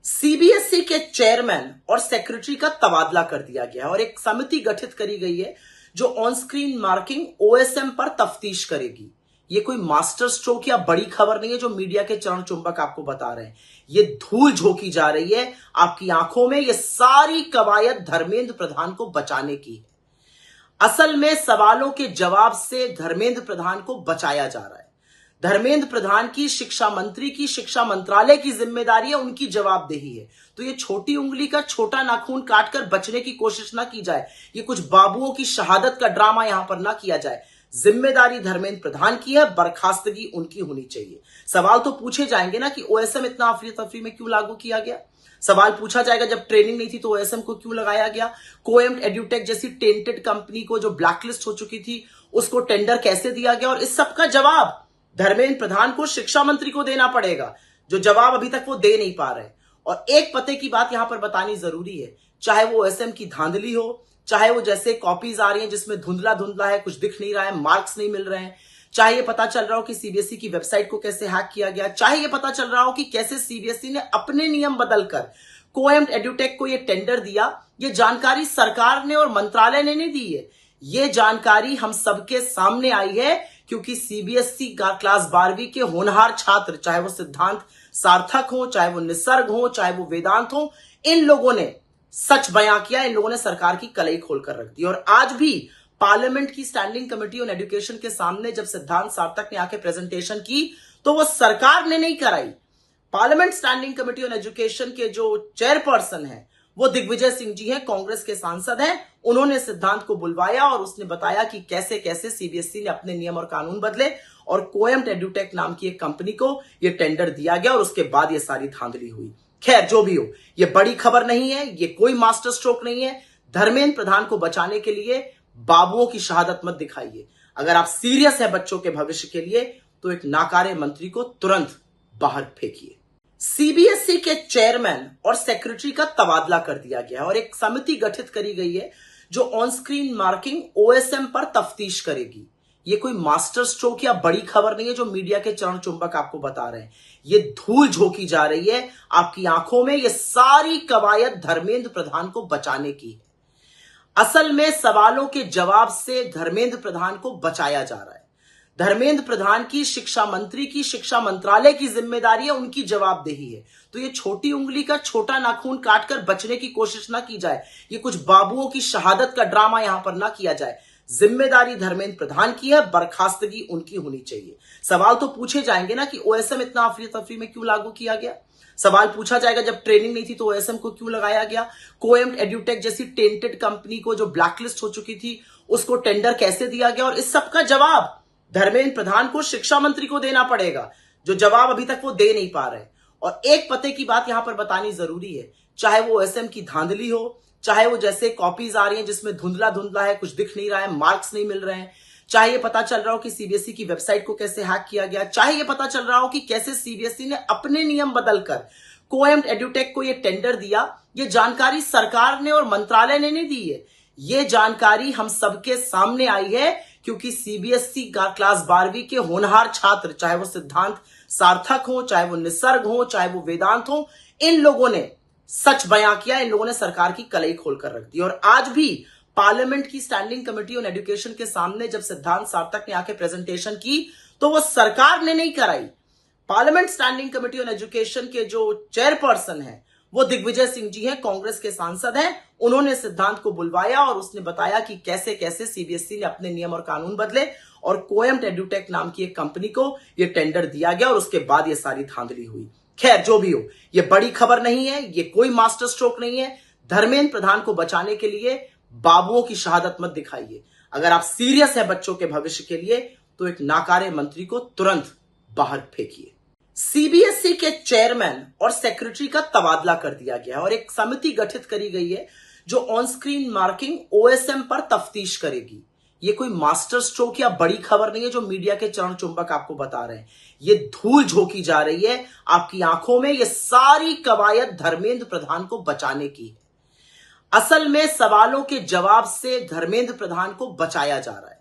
CBSE के chairman और secretary का तबादला कर दिया गया है और एक समिति गठित करी गई है जो ऑन स्क्रीन मार्किंग ओएसएम पर तफ्तीश करेगी। ये कोई मास्टर स्ट्रोक या बड़ी खबर नहीं है जो मीडिया के चरण चुंबक आपको बता रहे हैं। ये धूल झोंकी जा रही है आपकी आंखों में। ये सारी कवायद धर्मेंद्र प्रधान को बचाने की है। असल में सवालों के जवाब से धर्मेंद्र प्रधान को बचाया जा रहा है। धर्मेंद्र प्रधान की शिक्षा मंत्री की शिक्षा मंत्रालय की जिम्मेदारी है, उनकी जवाबदेही है। तो ये छोटी उंगली का छोटा नाखून काटकर बचने की कोशिश ना की जाए। ये कुछ बाबुओं की शहादत का ड्रामा यहां पर ना किया जाए। जिम्मेदारी धर्मेंद्र प्रधान की है, बर्खास्तगी उनकी होनी चाहिए। सवाल तो पूछे जाएंगे ना कि ओएसएम इतना अफरी तफरी में क्यों लागू किया गया। सवाल पूछा जाएगा जब ट्रेनिंग नहीं थी तो ओएसएम को क्यों लगाया गया। कोएम एड्यूटेक जैसी टेंटेड कंपनी को जो ब्लैकलिस्ट हो चुकी थी उसको टेंडर कैसे दिया गया। और इस सब का जवाब धर्मेंद्र प्रधान को शिक्षा मंत्री को देना पड़ेगा, जो जवाब अभी तक वो दे नहीं पा रहे। और एक पते की बात यहां पर बतानी जरूरी है, चाहे वो ओएसएम की धांधली हो, चाहे वो जैसे कॉपीज आ रही हैं जिसमें धुंधला धुंधला है, कुछ दिख नहीं रहा है, मार्क्स नहीं मिल रहे हैं, चाहे ये पता चल रहा हो कि सीबीएसई की वेबसाइट को कैसे हैक किया गया, चाहे ये पता चल रहा हो कि कैसे सीबीएसई ने अपने नियम बदलकर कोएम एड्यूटेक को ये टेंडर दिया। ये जानकारी सरकार ने और मंत्रालय ने नहीं दी है। ये जानकारी हम सबके सामने आई है क्योंकि सीबीएसई क्लास 12वीं के होनहार छात्र, चाहे वो सिद्धांत सार्थक हो, चाहे वो निसर्ग हो, चाहे वो वेदांत हो, इन लोगों ने सच बयां किया। इन लोगों ने सरकार की कलई खोलकर रख दी। और आज भी पार्लियामेंट की स्टैंडिंग कमेटी ऑन एजुकेशन के सामने जब सिद्धांत सार्थक ने आके प्रेजेंटेशन की तो वो सरकार ने नहीं कराई। Parliament standing committee on education के जो चेयरपर्सन है वो दिग्विजय सिंह जी हैं, कांग्रेस के सांसद हैं। उन्होंने सिद्धांत को बुलवाया और उसने बताया कि कैसे कैसे सीबीएसई ने अपने नियम और कानून बदले और कोएम एड्यूटेक नाम की एक कंपनी को यह टेंडर दिया गया और उसके बाद ये सारी धांधली हुई। खैर जो भी हो, ये बड़ी खबर नहीं है, ये कोई मास्टर स्ट्रोक नहीं है। धर्मेंद्र प्रधान को बचाने के लिए बाबुओं की शहादत मत दिखाइए। अगर आप सीरियस है बच्चों के भविष्य के लिए तो एक नाकारे मंत्री को तुरंत बाहर फेंकिए। सीबीएसई के चेयरमैन और सेक्रेटरी का तबादला कर दिया गया है और एक समिति गठित करी गई है जो ऑन स्क्रीन मार्किंग ओएसएम पर तफ्तीश करेगी। ये कोई मास्टर स्ट्रोक या बड़ी खबर नहीं है जो मीडिया के चरण चुंबक आपको बता रहे हैं। ये धूल झोंकी जा रही है आपकी आंखों में। ये सारी कवायद धर्मेंद्र प्रधान को बचाने की है। असल में सवालों के जवाब से धर्मेंद्र प्रधान को बचाया जा रहा है। धर्मेंद्र प्रधान की शिक्षा मंत्री की शिक्षा मंत्रालय की जिम्मेदारी है, उनकी जवाबदेही है। तो ये छोटी उंगली का छोटा नाखून काटकर बचने की कोशिश ना की जाए। ये कुछ बाबुओं की शहादत का ड्रामा यहां पर ना किया जाए। जिम्मेदारी धर्मेंद्र प्रधान की है, बर्खास्तगी उनकी होनी चाहिए। सवाल तो पूछे जाएंगे ना कि ओएसएम इतना अफरी तफरी में क्यों लागू किया गया। सवाल पूछा जाएगा जब ट्रेनिंग नहीं थी तो ओएसएम को क्यों लगाया गया। कोएम एड्यूटेक जैसी टेंटेड कंपनी को जो ब्लैकलिस्ट हो चुकी थी उसको टेंडर कैसे दिया गया। और इस सब का जवाब धर्मेंद्र प्रधान को शिक्षा मंत्री को देना पड़ेगा, जो जवाब अभी तक वो दे नहीं पा रहे। और एक पते की बात यहां पर बतानी जरूरी है, चाहे वो ओएसएम की धांधली हो, चाहे वो जैसे कॉपीज आ रही हैं जिसमें धुंधला धुंधला है, कुछ दिख नहीं रहा है, मार्क्स नहीं मिल रहे हैं, चाहे ये पता चल रहा हो कि सीबीएसई की वेबसाइट को कैसे हैक किया गया, चाहे ये पता चल रहा हो कि कैसे सीबीएसई ने अपने नियम बदलकर कोएम एड्यूटेक को ये टेंडर दिया। ये जानकारी सरकार ने और मंत्रालय ने नहीं दी है। ये जानकारी हम सबके सामने आई है क्योंकि सीबीएसई क्लास 12वीं के होनहार छात्र, चाहे वो सिद्धांत सार्थक हो, चाहे वो निसर्ग हो, चाहे वो वेदांत हो, इन लोगों ने सच बयां किया। इन लोगों ने सरकार की कलई खोलकर रख दी। और आज भी पार्लियामेंट की स्टैंडिंग कमेटी ऑन एजुकेशन के सामने जब सिद्धांत सार्थक ने आके प्रेजेंटेशन की तो वो सरकार ने नहीं कराई। Parliament standing committee on education के जो चेयरपर्सन है वो दिग्विजय सिंह जी हैं, कांग्रेस के सांसद हैं। उन्होंने सिद्धांत को बुलवाया और उसने बताया कि कैसे कैसे सीबीएसई ने अपने नियम और कानून बदले और कोएम एड्यूटेक नाम की एक कंपनी को यह टेंडर दिया गया और उसके बाद ये सारी धांधली हुई। खैर जो भी हो, ये बड़ी खबर नहीं है, ये कोई मास्टर स्ट्रोक नहीं है। धर्मेंद्र प्रधान को बचाने के लिए बाबुओं की शहादत मत दिखाइए। अगर आप सीरियस है बच्चों के भविष्य के लिए तो एक नाकारे मंत्री को तुरंत बाहर फेंकिए। सीबीएसई के चेयरमैन और सेक्रेटरी का तबादला कर दिया गया है और एक समिति गठित करी गई है जो ऑन स्क्रीन मार्किंग ओएसएम पर तफ्तीश करेगी। ये कोई मास्टर स्ट्रोक या बड़ी खबर नहीं है जो मीडिया के चरण चुंबक आपको बता रहे हैं। ये धूल झोंकी जा रही है आपकी आंखों में। ये सारी कवायद धर्मेंद्र प्रधान को बचाने की है। असल में सवालों के जवाब से धर्मेंद्र प्रधान को बचाया जा रहा है।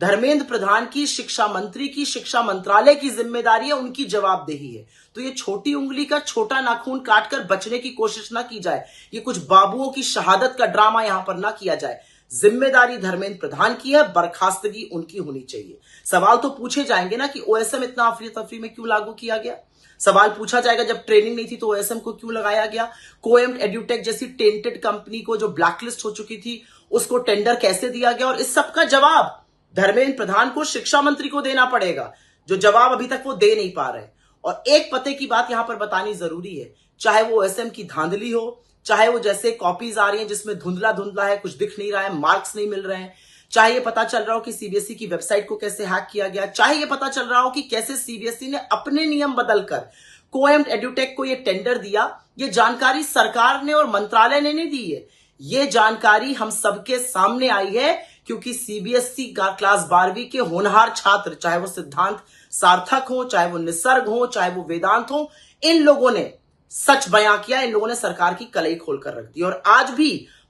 धर्मेंद्र प्रधान की शिक्षा मंत्री की शिक्षा मंत्रालय की जिम्मेदारी है, उनकी जवाबदेही है। तो ये छोटी उंगली का छोटा नाखून काटकर बचने की कोशिश ना की जाए, ये कुछ बाबुओं की शहादत का ड्रामा यहां पर ना किया जाए। जिम्मेदारी धर्मेंद्र प्रधान की है, बर्खास्तगी उनकी होनी चाहिए। सवाल तो पूछे जाएंगे ना कि ओएसएम इतना अफरी तफरी में क्यों लागू किया गया। सवाल पूछा जाएगा जब ट्रेनिंग नहीं थी तो ओएसएम को क्यों लगाया गया। कोएम एड्यूटेक जैसी टेंटेड कंपनी को जो ब्लैकलिस्ट हो चुकी थी उसको टेंडर कैसे दिया गया, और इस सब का जवाब धर्मेंद्र प्रधान को शिक्षा मंत्री को देना पड़ेगा, जो जवाब अभी तक वो दे नहीं पा रहे। और एक पते की बात यहां पर बतानी जरूरी है, चाहे वो ओएसएम की धांधली हो, चाहे वो जैसे कॉपीज आ रही हैं जिसमें धुंधला धुंधला है, कुछ दिख नहीं रहा है, मार्क्स नहीं मिल रहे हैं, चाहे ये पता चल रहा हो कि सीबीएसई की वेबसाइट को कैसे हैक किया गया, चाहे ये पता चल रहा हो कि कैसे सीबीएसई ने अपने नियम बदलकर कोएम एड्यूटेक को ये टेंडर दिया। ये जानकारी सरकार ने और मंत्रालय ने नहीं दी है, ये जानकारी हम सबके सामने आई है क्योंकि सीबीएसई क्लास 12वीं के होनहार छात्र, चाहे वो सिद्धांत सार्थक हो, चाहे वो निसर्ग हो, चाहे वो वेदांत हो, इन लोगों ने सच बयां किया, इन लोगों ने सरकार की कलई खोलकर रख दी। और आज भी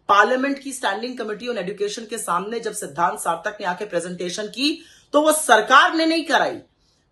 पार्लियामेंट की स्टैंडिंग कमेटी ऑन एजुकेशन के सामने जब सिद्धांत सार्थक ने आके प्रेजेंटेशन की तो वो सरकार ने नहीं कराई।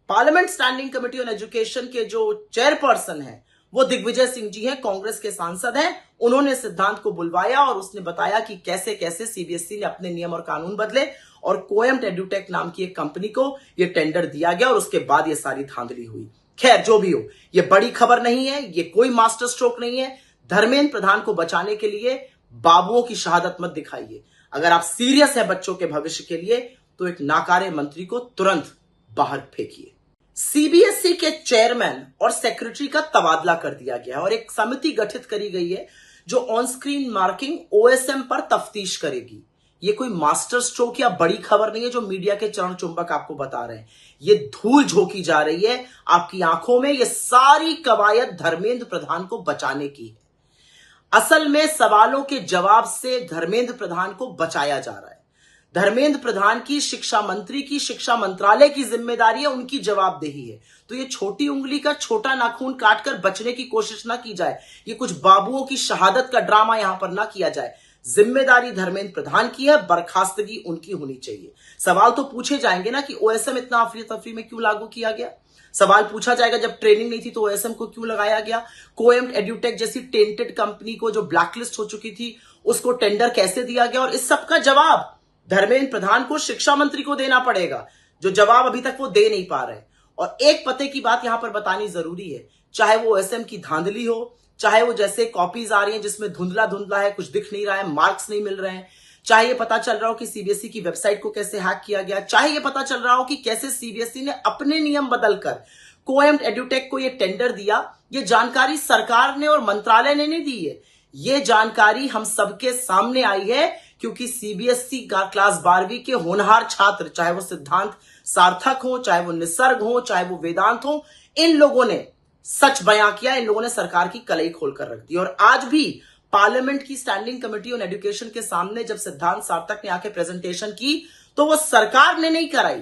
Parliament standing committee on education के जो चेयरपर्सन है वो दिग्विजय सिंह जी हैं, कांग्रेस के सांसद हैं। उन्होंने सिद्धांत को बुलवाया और उसने बताया कि कैसे कैसे सीबीएसई ने अपने नियम और कानून बदले और कोएम एड्यूटेक नाम की एक कंपनी को यह टेंडर दिया गया और उसके बाद ये सारी धांधली हुई। खैर जो भी हो, ये बड़ी खबर नहीं है, ये कोई मास्टर स्ट्रोक नहीं है। धर्मेंद्र प्रधान को बचाने के लिए बाबुओं की शहादत मत दिखाइए। अगर आप सीरियस है बच्चों के भविष्य के लिए तो एक नाकारे मंत्री को तुरंत बाहर फेंकिए। सीबीएसई के चेयरमैन और सेक्रेटरी का तबादला कर दिया गया है और एक समिति गठित करी गई है जो ऑन स्क्रीन मार्किंग ओएसएम पर तफ्तीश करेगी। ये कोई मास्टर स्ट्रोक या बड़ी खबर नहीं है जो मीडिया के चरण चुंबक आपको बता रहे हैं। ये धूल झोंकी जा रही है आपकी आंखों में। ये सारी कवायद धर्मेंद्र प्रधान को बचाने की है। असल में सवालों के जवाब से धर्मेंद्र प्रधान को बचाया जा रहा है। धर्मेंद्र प्रधान की शिक्षा मंत्री की शिक्षा मंत्रालय की जिम्मेदारी है, उनकी जवाबदेही है। तो ये छोटी उंगली का छोटा नाखून काटकर बचने की कोशिश ना की जाए, ये कुछ बाबुओं की शहादत का ड्रामा यहां पर ना किया जाए। जिम्मेदारी धर्मेंद्र प्रधान की है, बर्खास्तगी उनकी होनी चाहिए। सवाल तो पूछे जाएंगे ना कि ओएसएम इतना अफरी तफरी में क्यों लागू किया गया। सवाल पूछा जाएगा जब ट्रेनिंग नहीं थी तो ओएसएम को क्यों लगाया गया। कोएम एड्यूटेक जैसी टेंटेड कंपनी को जो ब्लैकलिस्ट हो चुकी थी उसको टेंडर कैसे दिया गया, और इस सब का जवाब धर्मेंद्र प्रधान को शिक्षा मंत्री को देना पड़ेगा, जो जवाब अभी तक वो दे नहीं पा रहे। और एक पते की बात यहां पर बतानी जरूरी है, चाहे वो ओएसएम की धांधली हो, चाहे वो जैसे कॉपीज आ रही हैं जिसमें धुंधला धुंधला है, कुछ दिख नहीं रहा है, मार्क्स नहीं मिल रहे हैं, चाहे ये पता चल रहा हो कि सीबीएसई की वेबसाइट को कैसे हैक किया गया, चाहे ये पता चल रहा हो कि कैसे सीबीएसई ने अपने नियम बदलकर कोएम एड्यूटेक को ये टेंडर दिया। ये जानकारी सरकार ने और मंत्रालय ने नहीं दी है, ये जानकारी हम सबके सामने आई है क्योंकि सीबीएसई क्लास 12वीं के होनहार छात्र, चाहे वो सिद्धांत सार्थक हो, चाहे वो निसर्ग हो, चाहे वो वेदांत हो, इन लोगों ने सच बयां किया, इन लोगों ने सरकार की कलई खोलकर रख दी। और आज भी पार्लियामेंट की स्टैंडिंग कमेटी ऑन एजुकेशन के सामने जब सिद्धांत सार्थक ने आके प्रेजेंटेशन की तो वो सरकार ने नहीं कराई।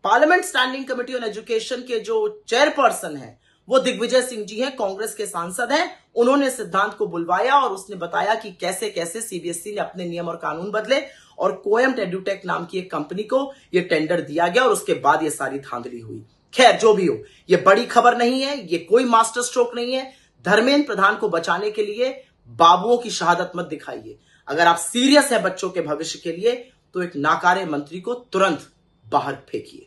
Parliament standing committee on education के जो चेयरपर्सन है वो दिग्विजय सिंह जी हैं, कांग्रेस के सांसद हैं। उन्होंने सिद्धांत को बुलवाया और उसने बताया कि कैसे कैसे सीबीएसई ने अपने नियम और कानून बदले और कोएम एड्यूटेक नाम की एक कंपनी को यह टेंडर दिया गया और उसके बाद ये सारी धांधली हुई। खैर जो भी हो, ये बड़ी खबर नहीं है, ये कोई मास्टर स्ट्रोक नहीं है। धर्मेंद्र प्रधान को बचाने के लिए बाबुओं की शहादत मत दिखाइए। अगर आप सीरियस है बच्चों के भविष्य के लिए तो एक नाकारे मंत्री को तुरंत बाहर फेंकिए।